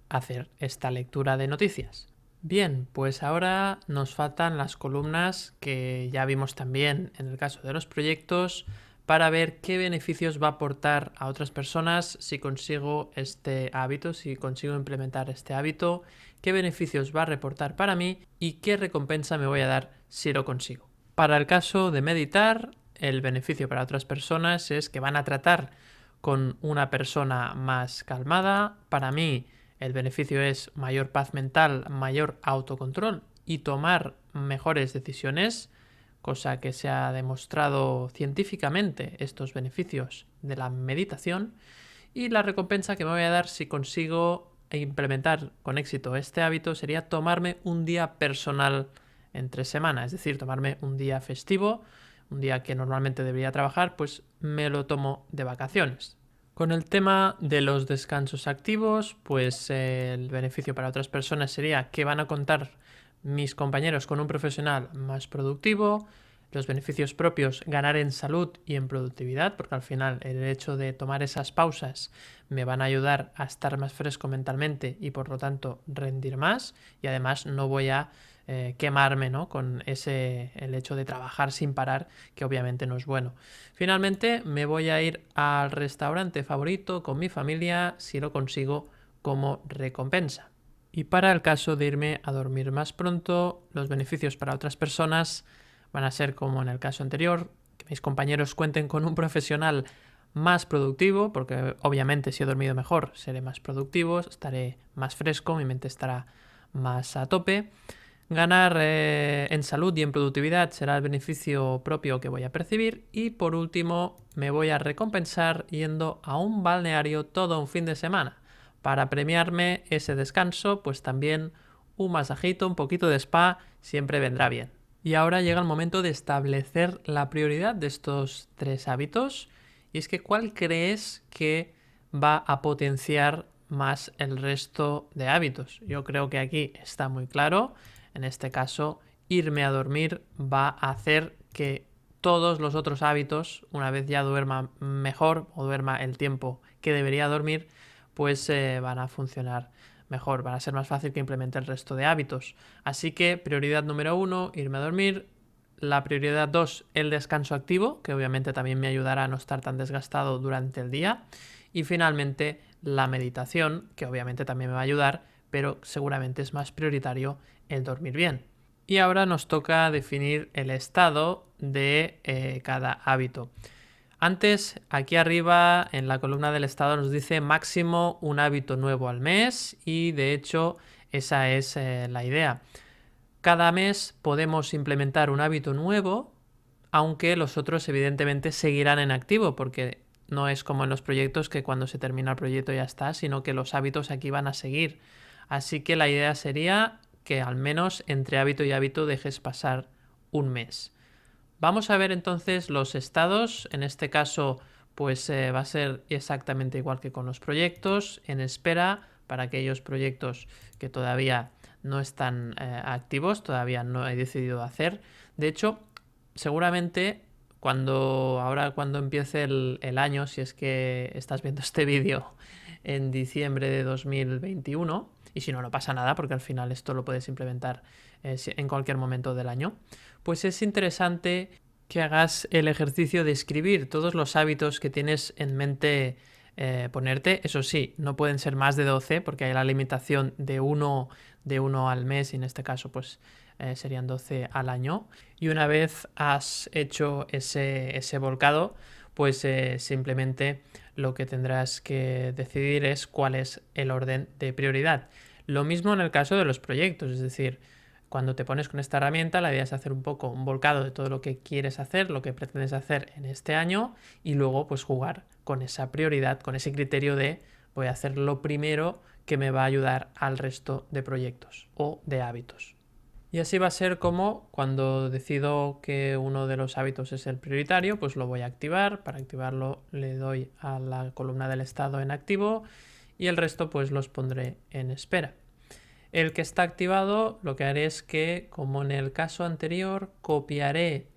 hacer esta lectura de noticias. Bien, pues ahora nos faltan las columnas que ya vimos también en el caso de los proyectos, para ver qué beneficios va a aportar a otras personas si consigo este hábito, si consigo implementar este hábito, qué beneficios va a reportar para mí y qué recompensa me voy a dar si lo consigo. Para el caso de meditar, el beneficio para otras personas es que van a tratar con una persona más calmada. Para mí, el beneficio es mayor paz mental, mayor autocontrol y tomar mejores decisiones, cosa que se ha demostrado científicamente estos beneficios de la meditación. Y la recompensa que me voy a dar si consigo implementar con éxito este hábito sería tomarme un día personal entre semana, es decir, tomarme un día festivo, un día que normalmente debería trabajar, pues me lo tomo de vacaciones. Con el tema de los descansos activos, pues el beneficio para otras personas sería que van a contar mis compañeros con un profesional más productivo, los beneficios propios, ganar en salud y en productividad, porque al final el hecho de tomar esas pausas me van a ayudar a estar más fresco mentalmente y por lo tanto rendir más, y además no voy a quemarme, ¿no?, con el hecho de trabajar sin parar, que obviamente no es bueno. Finalmente me voy a ir al restaurante favorito con mi familia si lo consigo como recompensa. Y para el caso de irme a dormir más pronto, los beneficios para otras personas van a ser como en el caso anterior, que mis compañeros cuenten con un profesional más productivo, porque obviamente si he dormido mejor seré más productivo, estaré más fresco, mi mente estará más a tope. Ganar en salud y en productividad será el beneficio propio que voy a percibir. Y por último, me voy a recompensar yendo a un balneario todo un fin de semana. Para premiarme ese descanso, pues también un masajito, un poquito de spa, siempre vendrá bien. Y ahora llega el momento de establecer la prioridad de estos 3 hábitos. Y es que, ¿cuál crees que va a potenciar más el resto de hábitos? Yo creo que aquí está muy claro. En este caso, irme a dormir va a hacer que todos los otros hábitos, una vez ya duerma mejor o duerma el tiempo que debería dormir, pues van a funcionar mejor, van a ser más fácil que implemente el resto de hábitos. Así que prioridad número 1, irme a dormir. La prioridad 2, el descanso activo, que obviamente también me ayudará a no estar tan desgastado durante el día. Y finalmente, la meditación, que obviamente también me va a ayudar, pero seguramente es más prioritario el dormir bien. Y ahora nos toca definir el estado de cada hábito. Antes, aquí arriba en la columna del estado nos dice máximo un hábito nuevo al mes, y de hecho esa es la idea. Cada mes podemos implementar un hábito nuevo, aunque los otros evidentemente seguirán en activo, porque no es como en los proyectos que cuando se termina el proyecto ya está, sino que los hábitos aquí van a seguir. Así que la idea sería que al menos entre hábito y hábito dejes pasar un mes. Vamos a ver entonces los estados. En este caso, pues va a ser exactamente igual que con los proyectos. En espera, para aquellos proyectos que todavía no están activos, todavía no he decidido hacer. De hecho, seguramente cuando empiece el año, si es que estás viendo este vídeo en diciembre de 2021, y si no, no pasa nada, porque al final esto lo puedes implementar en cualquier momento del año, pues es interesante que hagas el ejercicio de escribir todos los hábitos que tienes en mente ponerte. Eso sí, no pueden ser más de 12, porque hay la limitación de uno al mes, y en este caso pues serían 12 al año. Y una vez has hecho ese volcado, pues simplemente lo que tendrás que decidir es cuál es el orden de prioridad. Lo mismo en el caso de los proyectos, es decir, cuando te pones con esta herramienta, la idea es hacer un poco un volcado de todo lo que quieres hacer, lo que pretendes hacer en este año, y luego pues jugar con esa prioridad, con ese criterio de voy a hacer lo primero que me va a ayudar al resto de proyectos o de hábitos. Y así va a ser como cuando decido que uno de los hábitos es el prioritario, pues lo voy a activar. Para activarlo le doy a la columna del estado en activo y el resto pues los pondré en espera. El que está activado, lo que haré es que, como en el caso anterior, copiaré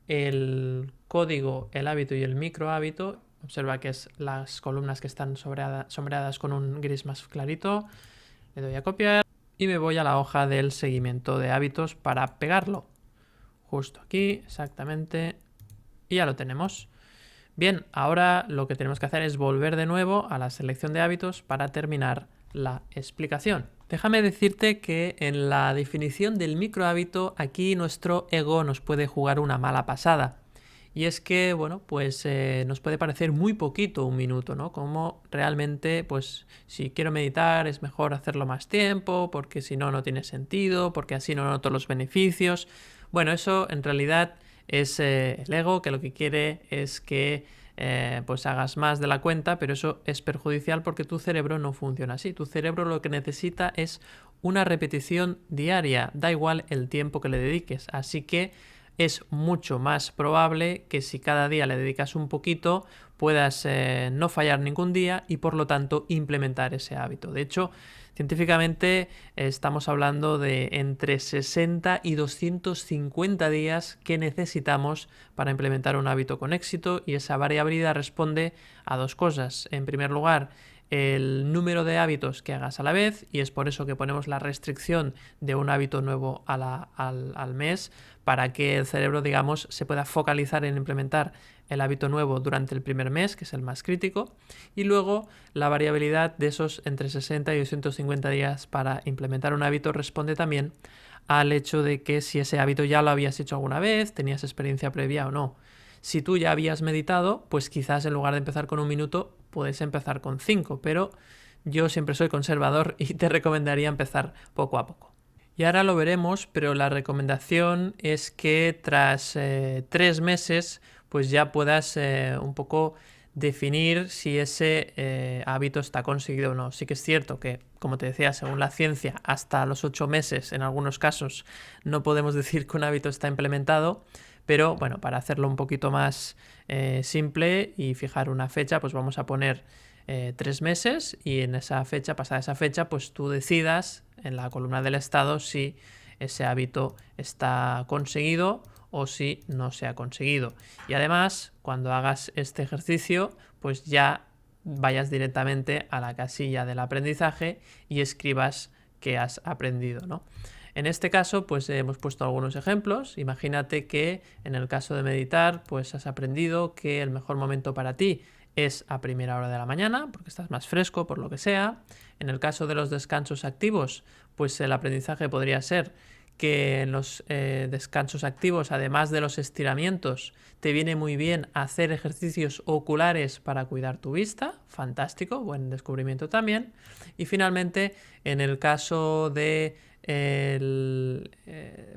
el código, el hábito y el micro hábito. Observa que es las columnas que están sombreadas con un gris más clarito. Le doy a copiar y me voy a la hoja del seguimiento de hábitos para pegarlo. Justo aquí, exactamente. Y ya lo tenemos. Bien, ahora lo que tenemos que hacer es volver de nuevo a la selección de hábitos para terminar la explicación. Déjame decirte que en la definición del micro hábito aquí nuestro ego nos puede jugar una mala pasada. Y es que, bueno, pues nos puede parecer muy poquito un minuto, ¿no? Como realmente, pues si quiero meditar es mejor hacerlo más tiempo, porque si no, no tiene sentido, porque así no noto los beneficios. Bueno, eso en realidad es el ego que lo que quiere es que pues hagas más de la cuenta, pero eso es perjudicial porque tu cerebro no funciona así. Tu cerebro lo que necesita es una repetición diaria, da igual el tiempo que le dediques. Así que es mucho más probable que si cada día le dedicas un poquito puedas no fallar ningún día y por lo tanto implementar ese hábito. De hecho, científicamente estamos hablando de entre 60 y 250 días que necesitamos para implementar un hábito con éxito y esa variabilidad responde a dos cosas. En primer lugar, el número de hábitos que hagas a la vez y es por eso que ponemos la restricción de un hábito nuevo al mes para que el cerebro, digamos, se pueda focalizar en implementar el hábito nuevo durante el primer mes, que es el más crítico, y luego la variabilidad de esos entre 60 y 250 días para implementar un hábito responde también al hecho de que si ese hábito ya lo habías hecho alguna vez, tenías experiencia previa o no. Si tú ya habías meditado, pues quizás en lugar de empezar con 1 minuto, puedes empezar con 5, pero yo siempre soy conservador y te recomendaría empezar poco a poco. Y ahora lo veremos, pero la recomendación es que tras 3 meses pues ya puedas un poco definir si ese hábito está conseguido o no. Sí que es cierto que, como te decía, según la ciencia, hasta los 8 meses, en algunos casos, no podemos decir que un hábito está implementado, pero bueno, para hacerlo un poquito más simple y fijar una fecha, pues vamos a poner 3 meses y en esa fecha, pasada esa fecha, pues tú decidas en la columna del estado si ese hábito está conseguido o si no se ha conseguido. Y además, cuando hagas este ejercicio, pues ya vayas directamente a la casilla del aprendizaje y escribas qué has aprendido, ¿no? En este caso, pues hemos puesto algunos ejemplos. Imagínate que en el caso de meditar, pues has aprendido que el mejor momento para ti es a primera hora de la mañana, porque estás más fresco, por lo que sea. En el caso de los descansos activos, pues el aprendizaje podría ser que en los descansos activos, además de los estiramientos, te viene muy bien hacer ejercicios oculares para cuidar tu vista. Fantástico, buen descubrimiento también. Y finalmente, en el caso de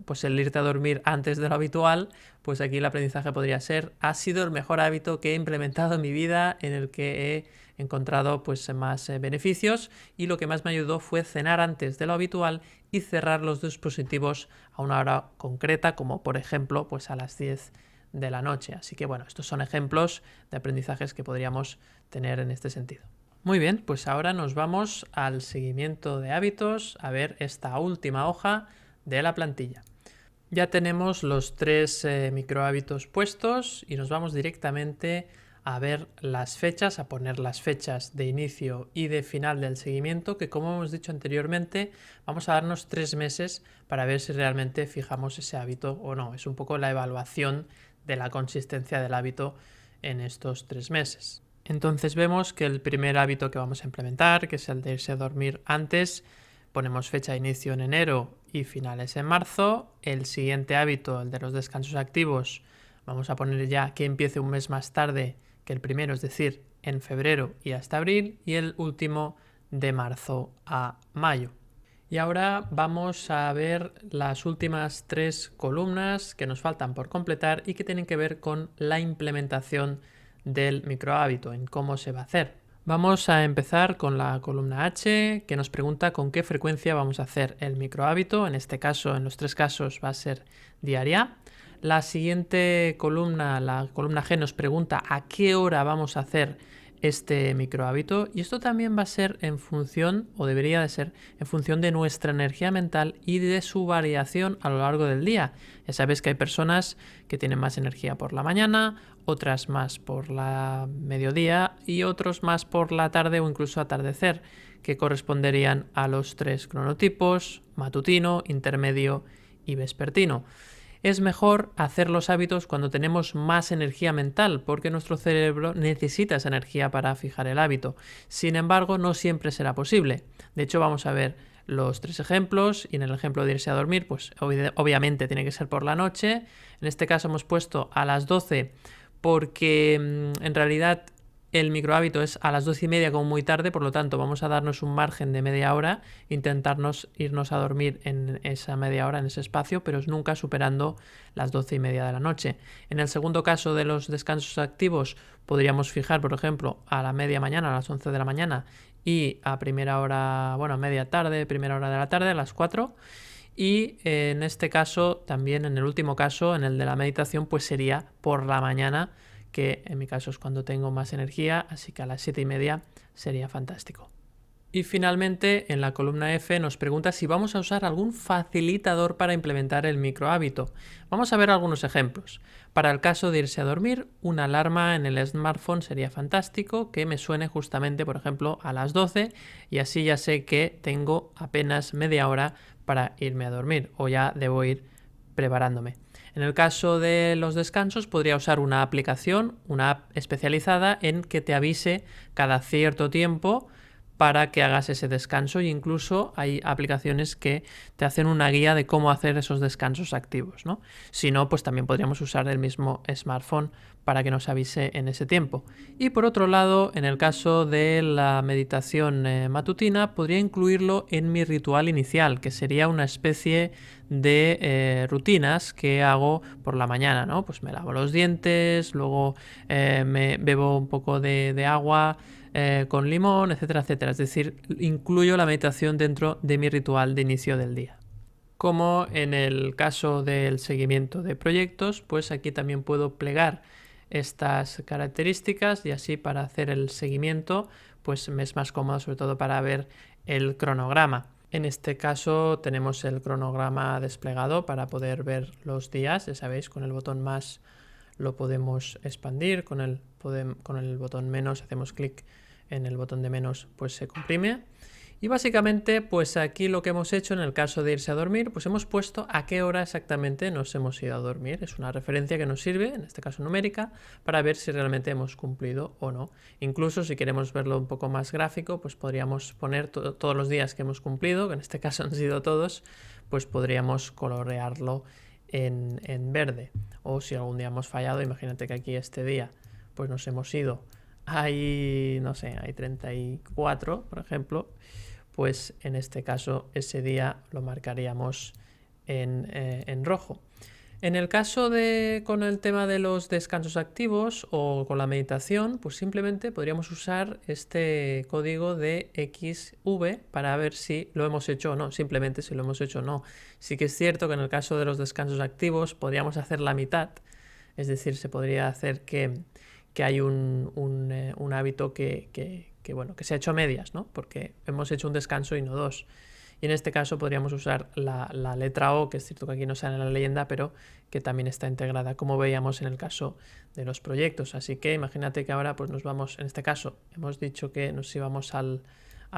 pues el irte a dormir antes de lo habitual, pues aquí el aprendizaje podría ser: ha sido el mejor hábito que he implementado en mi vida, en el que he encontrado pues más beneficios, y lo que más me ayudó fue cenar antes de lo habitual y cerrar los dispositivos a una hora concreta, como por ejemplo pues a las 10 de la noche. Así que bueno, estos son ejemplos de aprendizajes que podríamos tener en este sentido. Muy bien, pues ahora nos vamos al seguimiento de hábitos, a ver esta última hoja de la plantilla. Ya tenemos los 3 microhábitos puestos y nos vamos directamente a ver las fechas, a poner las fechas de inicio y de final del seguimiento, que como hemos dicho anteriormente, vamos a darnos 3 meses para ver si realmente fijamos ese hábito o no. Es un poco la evaluación de la consistencia del hábito en estos 3 meses. Entonces vemos que el primer hábito que vamos a implementar, que es el de irse a dormir antes, ponemos fecha de inicio en enero y finales en marzo. El siguiente hábito, el de los descansos activos, vamos a poner ya que empiece un mes más tarde que el primero, es decir, en febrero y hasta abril, y el último de marzo a mayo. Y ahora vamos a ver las últimas 3 columnas que nos faltan por completar y que tienen que ver con la implementación del microhábito, en cómo se va a hacer. Vamos a empezar con la columna H, que nos pregunta con qué frecuencia vamos a hacer el microhábito. En este caso, en los 3 casos, va a ser diaria. La siguiente columna, la columna G, nos pregunta a qué hora vamos a hacer este microhábito, y esto también va a ser en función, o debería de ser, en función de nuestra energía mental y de su variación a lo largo del día. Ya sabéis que hay personas que tienen más energía por la mañana, otras más por la mediodía y otros más por la tarde o incluso atardecer, que corresponderían a los 3 cronotipos: matutino, intermedio y vespertino. Es mejor hacer los hábitos cuando tenemos más energía mental, porque nuestro cerebro necesita esa energía para fijar el hábito. Sin embargo, no siempre será posible. De hecho, vamos a ver los 3 ejemplos, y en el ejemplo de irse a dormir, pues obviamente tiene que ser por la noche. En este caso hemos puesto a las 12 porque en realidad el microhábito es a las 12:30 como muy tarde, por lo tanto vamos a darnos un margen de media hora, intentarnos irnos a dormir en esa media hora, en ese espacio, pero nunca superando las 12:30 de la noche. En el segundo caso de los descansos activos, podríamos fijar, por ejemplo, a la media mañana, a las 11 de la mañana, y a primera hora, bueno, media tarde, primera hora de la tarde, a las 4. Y en este caso, también en el último caso, en el de la meditación, pues sería por la mañana, que en mi caso es cuando tengo más energía, así que a las 7:30 sería fantástico. Y finalmente, en la columna F nos pregunta si vamos a usar algún facilitador para implementar el microhábito. Vamos a ver algunos ejemplos. Para el caso de irse a dormir, una alarma en el smartphone sería fantástico, que me suene justamente, por ejemplo, a las 12, y así ya sé que tengo apenas media hora para irme a dormir, o ya debo ir preparándome. En el caso de los descansos, podría usar una aplicación, una app especializada en que te avise cada cierto tiempo para que hagas ese descanso, e incluso hay aplicaciones que te hacen una guía de cómo hacer esos descansos activos, ¿no? Si no, pues también podríamos usar el mismo smartphone para que nos avise en ese tiempo. Y por otro lado, en el caso de la meditación matutina, podría incluirlo en mi ritual inicial, que sería una especie de rutinas que hago por la mañana, ¿no? Pues me lavo los dientes, luego me bebo un poco de agua con limón, etcétera, etcétera. Es decir, incluyo la meditación dentro de mi ritual de inicio del día. Como en el caso del seguimiento de proyectos, pues aquí también puedo plegar estas características, y así para hacer el seguimiento pues me es más cómodo, sobre todo para ver el cronograma. En este caso tenemos el cronograma desplegado para poder ver los días. Ya sabéis, con el botón más lo podemos expandir, con el botón menos hacemos clic en el botón de menos, pues se comprime. Y básicamente, pues aquí lo que hemos hecho en el caso de irse a dormir, pues hemos puesto a qué hora exactamente nos hemos ido a dormir. Es una referencia que nos sirve, en este caso numérica, para ver si realmente hemos cumplido o no. Incluso si queremos verlo un poco más gráfico, pues podríamos poner todos los días que hemos cumplido, que en este caso han sido todos, pues podríamos colorearlo en verde. O si algún día hemos fallado, imagínate que aquí este día pues nos hemos ido, no sé, hay 34, por ejemplo, pues en este caso ese día lo marcaríamos en rojo. En el caso con el tema de los descansos activos o con la meditación, pues simplemente podríamos usar este código de XV para ver si lo hemos hecho o no, simplemente si lo hemos hecho o no. Sí que es cierto que en el caso de los descansos activos podríamos hacer la mitad, es decir, se podría hacer que hay un hábito que se ha hecho a medias, ¿no? Porque hemos hecho un descanso y no dos. Y en este caso podríamos usar la letra O, que es cierto que aquí no sale en la leyenda, pero que también está integrada, como veíamos en el caso de los proyectos. Así que imagínate que ahora pues nos vamos, en este caso hemos dicho que nos íbamos al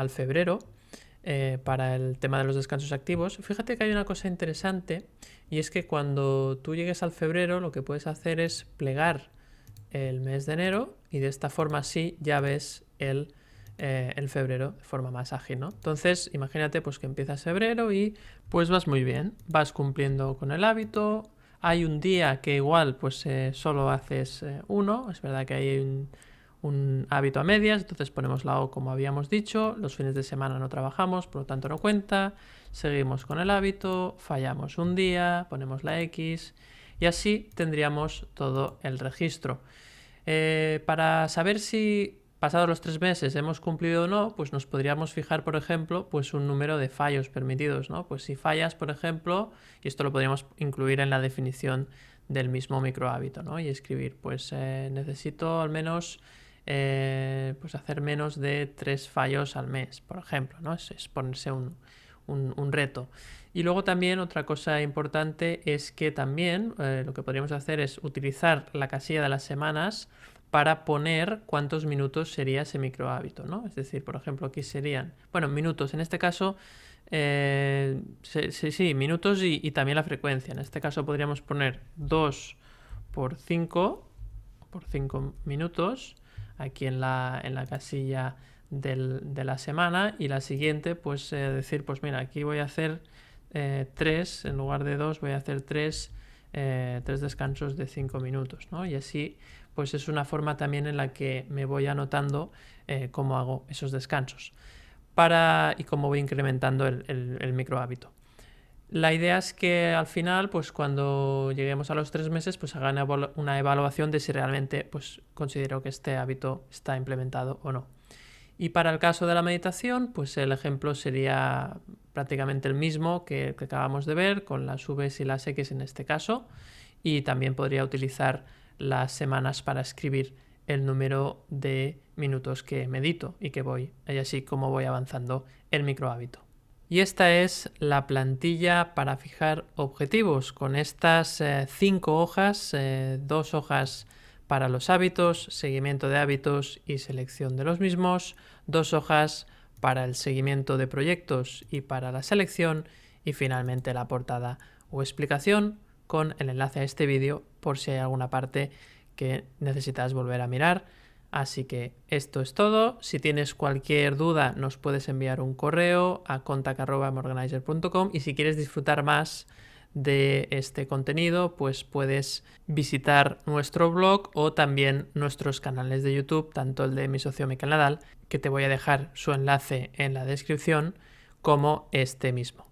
febrero para el tema de los descansos activos. Fíjate que hay una cosa interesante, y es que cuando tú llegues al febrero lo que puedes hacer es plegar el mes de enero, y de esta forma sí ya ves el febrero de forma más ágil, ¿no? Entonces imagínate pues que empiezas febrero y pues vas muy bien, vas cumpliendo con el hábito. Hay un día que igual pues solo haces uno, es verdad que hay un hábito a medias, entonces ponemos la O como habíamos dicho. Los fines de semana no trabajamos, por lo tanto no cuenta. Seguimos con el hábito, fallamos un día, ponemos la X, y así tendríamos todo el registro. Para saber si pasados los 3 meses hemos cumplido o no, pues nos podríamos fijar, por ejemplo, pues un número de fallos permitidos, ¿no? Pues si fallas, por ejemplo, y esto lo podríamos incluir en la definición del mismo microhábito, ¿no? Y escribir, pues necesito al menos pues hacer menos de 3 fallos al mes, por ejemplo, ¿no? Es ponerse un reto. Y luego también otra cosa importante es que también lo que podríamos hacer es utilizar la casilla de las semanas para poner cuántos minutos sería ese microhábito, ¿no? Es decir, por ejemplo, aquí serían, bueno, minutos, en este caso, sí, minutos y también la frecuencia. En este caso podríamos poner 2 por 5 minutos, aquí en la casilla de la semana, y la siguiente, pues decir, pues mira, aquí voy a hacer 3, en lugar de 2 voy a hacer 3 descansos de 5 minutos, ¿no? Y así, pues es una forma también en la que me voy anotando cómo hago esos descansos y cómo voy incrementando el microhábito. La idea es que al final, pues cuando lleguemos a los 3 meses, pues hagan una evaluación de si realmente pues, considero que este hábito está implementado o no. Y para el caso de la meditación, pues el ejemplo sería prácticamente el mismo que acabamos de ver, con las Vs y las X en este caso. Y también podría utilizar las semanas para escribir el número de minutos que medito y así como voy avanzando el microhábito. Y esta es la plantilla para fijar objetivos con estas 5 hojas, 2 hojas para los hábitos, seguimiento de hábitos y selección de los mismos, 2 hojas para el seguimiento de proyectos y para la selección, y finalmente la portada o explicación con el enlace a este vídeo por si hay alguna parte que necesitas volver a mirar. Así que esto es todo. Si tienes cualquier duda nos puedes enviar un correo a contact@morganizer.com, y si quieres disfrutar más de este contenido pues puedes visitar nuestro blog o también nuestros canales de YouTube, tanto el de mi socio Miquel Nadal, que te voy a dejar su enlace en la descripción, como este mismo.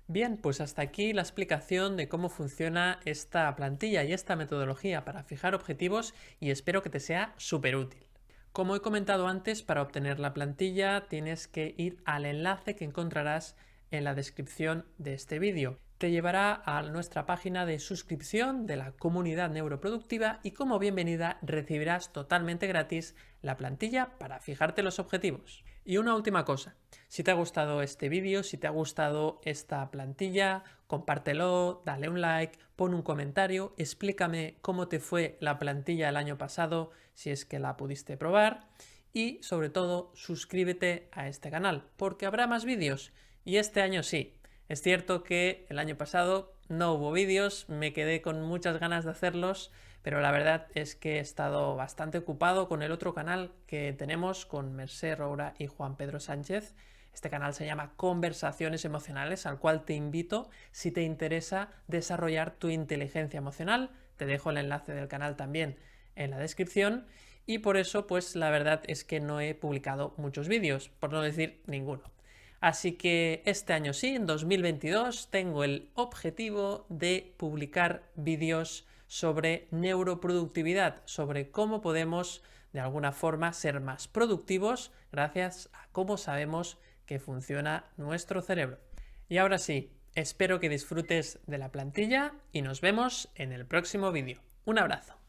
Bien, pues hasta aquí la explicación de cómo funciona esta plantilla y esta metodología para fijar objetivos, y espero que te sea súper útil. Como he comentado antes, para obtener la plantilla tienes que ir al enlace que encontrarás en la descripción de este vídeo. Te llevará a nuestra página de suscripción de la comunidad neuroproductiva y como bienvenida recibirás totalmente gratis la plantilla para fijarte los objetivos. Y una última cosa, si te ha gustado este vídeo, si te ha gustado esta plantilla, compártelo, dale un like, pon un comentario, explícame cómo te fue la plantilla el año pasado, si es que la pudiste probar, y sobre todo suscríbete a este canal, porque habrá más vídeos, y este año sí. Es cierto que el año pasado no hubo vídeos, me quedé con muchas ganas de hacerlos, pero la verdad es que he estado bastante ocupado con el otro canal que tenemos con Mercè Roura y Juan Pedro Sánchez. Este canal se llama Conversaciones Emocionales, al cual te invito si te interesa desarrollar tu inteligencia emocional. Te dejo el enlace del canal también en la descripción, y por eso pues la verdad es que no he publicado muchos vídeos, por no decir ninguno. Así que este año sí, en 2022, tengo el objetivo de publicar vídeos sobre neuroproductividad, sobre cómo podemos de alguna forma ser más productivos gracias a cómo sabemos que funciona nuestro cerebro. Y ahora sí, espero que disfrutes de la plantilla y nos vemos en el próximo vídeo. Un abrazo.